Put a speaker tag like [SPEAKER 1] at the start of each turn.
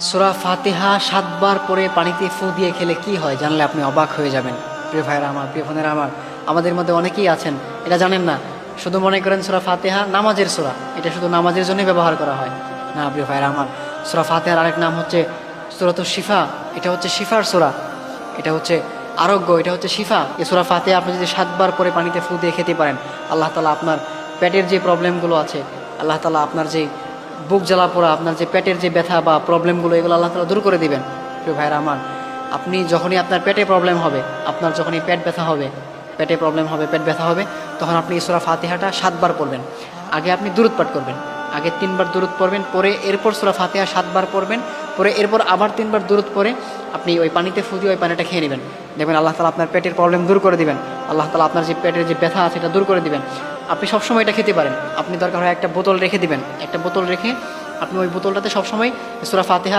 [SPEAKER 1] সূরা ফাতিহা ৭ বার পরে পানিতে ফু দিয়ে খেলে কি হয় জানলে আপনি অবাক হয়ে যাবেন। প্রিয় ভাইরা আমার, প্রিয় বোনেরা আমার, আমাদের মধ্যে অনেকেই আছেন এটা জানেন না, শুধু মনে করেন সূরা ফাতিহা নামাজের সূরা, এটা শুধু নামাজের জন্যই ব্যবহার করা হয়। না প্রিয় ভাইরা আমার, সূরা ফাতিহার আরেক নাম হচ্ছে সূরাতুশ শিফা। এটা হচ্ছে শিফার সূরা, এটা হচ্ছে আরোগ্য, এটা হচ্ছে শিফা। এই সূরা ফাতিহা আপনি যদি ৭ বার পরে পানিতে ফু দিয়ে খেতে পারেন, আল্লাহ তাআলা আপনার পেটের যে প্রবলেমগুলো আছে, আল্লাহ তাআলা আপনার যে বুক জ্বালা পোড়া, আপনার যে পেটের যে ব্যথা বা প্রবলেমগুলো, এগুলো আল্লাহ তাআলা দূর করে দিবেন। প্রিয় ভাইরা আমার, আপনি যখনই আপনার পেটে প্রবলেম হবে, আপনার যখনই পেট ব্যথা হবে, পেটে প্রবলেম হবে, পেট ব্যথা হবে, তখন আপনি এই সূরা ফাতিহাটা ৭ বার পড়বেন। আগে আপনি দুরূদ পাঠ করবেন, আগে ৩ বার দুরূদ পড়বেন, পরে এরপর সূরা ফাতিহা ৭ বার পড়বেন, পরে এরপর আবার ৩ বার দুরূদ পড়ে আপনি ওই পানিতে ফু দিয়ে ওই পানিটা খেয়ে নেবেন। দেখবেন আল্লাহ তাআলা আপনার পেটের প্রবলেম দূর করে দিবেন, আল্লাহ তাআলা আপনার যে পেটের যে ব্যথা আছে এটা দূর করে দিবেন। আপনি সবসময় এটা খেতে পারেন। আপনি দরকার হয় একটা বোতল রেখে দিবেন, একটা বোতল রেখে আপনি ওই বোতলটাতে সবসময় সূরা ফাতিহা